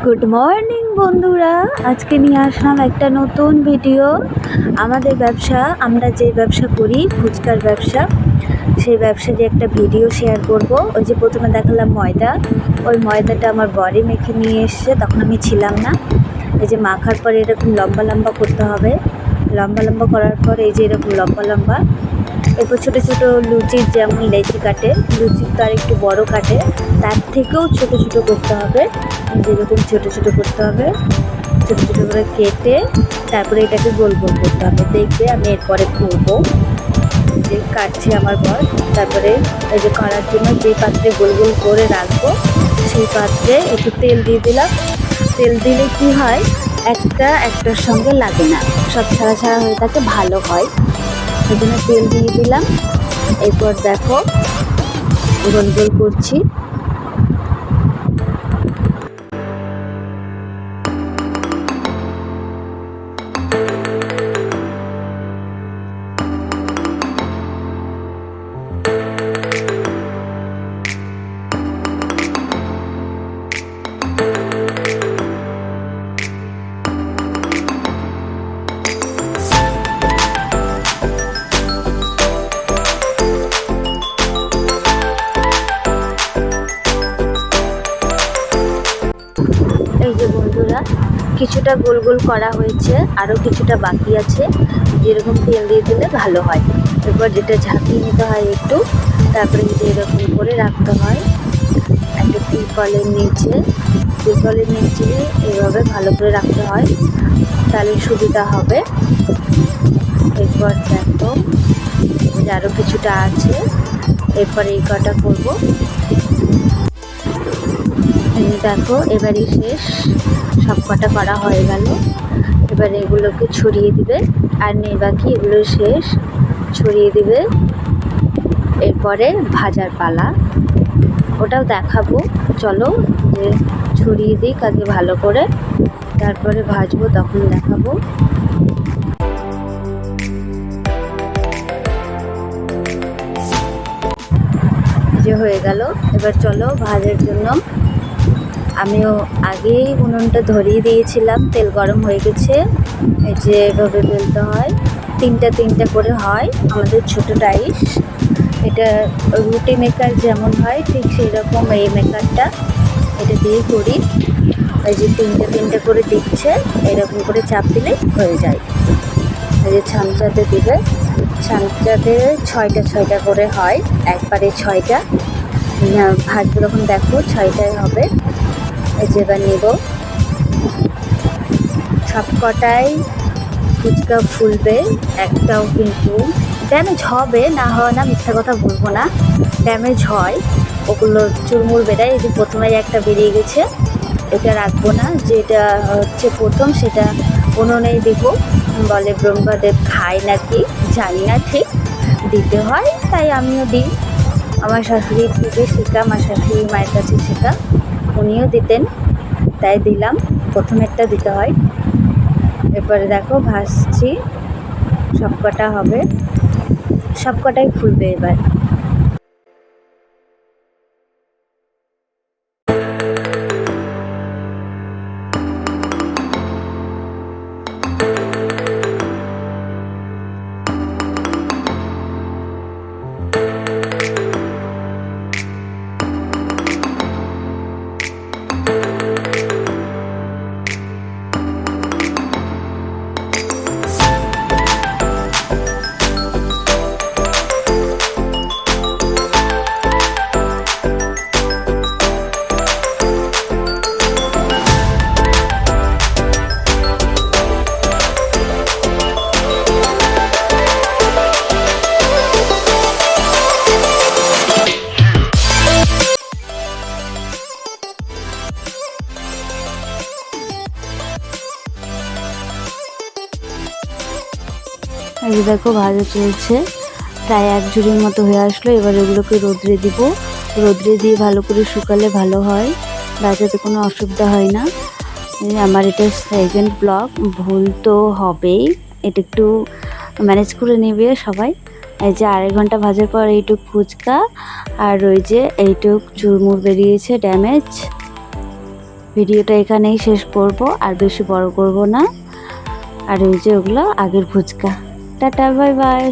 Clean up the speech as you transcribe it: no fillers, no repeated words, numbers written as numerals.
Good morning বন্ধুরা, আজকে নিয়ে আসলাম একটা নতুন ভিডিও। আমাদের ব্যবসা, আমরা যে ব্যবসা করি ফুচকার ব্যবসা, সেই ব্যবসারই একটা ভিডিও শেয়ার করব। ওই যে প্রথমে দেখালাম ময়দা, ওই ময়দাটা আমার বড়ি মেখে নিয়ে এসছে, তখন আমি ছিলাম না। এই যে মাখার পরে এরকম লম্বা লম্বা করতে হবে, লম্বা লম্বা করার পর এই যে এরকম লম্বা লম্বা, এরপর ছোটো ছোটো লুচির যেমন লেচি কাটে, লুচির তো আর একটু বড়ো কাটে, তার থেকেও ছোটো ছোটো করতে হবে। যেরকম ছোটো ছোটো করতে হবে, ছোটো ছোটো করে কেটে তারপরে এটাকে গোল গোল করতে হবে। দেখবে আমি এরপরে করবো, যে কাটছে আমার বর। তারপরে এই যে করার জন্য যে পাত্রে গোল গোল করে রাখবো, সেই পাত্রে একটু তেল দিয়ে দিলাম। তেল দিলে কি হয়, একটা একটার সঙ্গে লাগে না, সব ছাড়া ছাড়া হয়ে থাকে, ভালো হয়। সেই জন্য তেল দিয়ে দিলাম। এরপর দেখো গোল গোল করছি। এই যে বন্ধুরা, কিছুটা গোল গোল করা হয়েছে, আরও কিছুটা বাকি আছে। যেরকম তেল দিয়ে দিলে ভালো হয়। এরপর যেটা ঝাঁকিয়ে নিতে হয় একটু, তারপরে যদি এরকম করে রাখতে হয় একটা তিরপলের নিচে, তিরপলের নিচে এইভাবে ভালো করে রাখতে হয়, তাহলে সুবিধা হবে। এরপর দেখো আরও কিছুটা আছে, এরপর এই কটা করবো। দেখো এবারই শেষ, সব কটা করা হয়ে গেল। এবার এগুলোকে ছড়িয়ে দিবে, আর নেই বাকি, এগুলো শেষ, ছড়িয়ে দিবে। এরপরে ভাজার পালা, ওটাও দেখাবো। চলো যে ছড়িয়ে দিই আগে ভালো করে, তারপরে ভাজবো, তখন দেখাবো। যে হয়ে গেল, এবার চলো ভাজার জন্য। আমিও আগেই উনুনটা ধরিয়ে দিয়েছিলাম, তেল গরম হয়ে গেছে। এই যে এভাবে বেলতে হয়, তিনটা তিনটা করে হয় আমাদের ছোটো ডাইস। এটা রুটি মেকার যেমন হয় ঠিক সেই রকম এই মেকারটা, এটা দিয়েই করি। এই যে তিনটে তিনটে করে দিচ্ছে, এরকম করে চাপ দিলেই হয়ে যায়। এই যে ছামচাতে দিবে, ছামচাতে 6টা 6টা করে হয়, একবারে 6টা ভাজবো। তখন দেখো 6টাই হবে। এই যে এবার নেব, সব কটাই ফুচকা ফুলবে, একটাও কিন্তু ড্যামেজ হবে না, হয় না, মিথ্যা কথা বলবো না, ড্যামেজ হয়, ওগুলো চুরমুর বেড়ায়। এই যে প্রথমে একটা বেরিয়ে গেছে, এটা রাখবো না, যেটা হচ্ছে প্রথম সেটা উনুনেই দেবো। বলে ব্রহ্মদেব খায় নাকি জানি না, ঠিক দিতে হয়, তাই আমিও দিই। আমার শাশুড়ির থেকে শেখা, আমার শাশুড়ি মায়ের কাছে শেখা, উনিও দিতেন, তাই দিলাম। প্রথমেরটা দিতে হয়। এরপরে দেখো ভাজছি, সব কটা হবে, সব কটাই ফুলবে এবার। এই যে দেখো ভাজা চলছে, প্রায় এক ঝুড়ির মতো হয়ে আসলো। এবার এগুলোকে রোদ্রে দিব, রোদ্রে দিয়ে ভালো করে শুকালে ভালো হয়, ভাজাতে কোনো অসুবিধা হয় না। আমার এটা সেকেন্ড ব্লগ, ভুল তো হবেই, এটা একটু ম্যানেজ করে নেবে সবাই। এই যে 2.5 ঘন্টা ভাজার পর এইটুক ফুচকা, আর ওই যে এইটুক চুরমুর বেরিয়েছে ড্যামেজ। ভিডিওটা এখানেই শেষ করব, আর বেশি বড় করব না। আর ওই যে ওগুলো আগের ফুচকা। Tata, bye bye.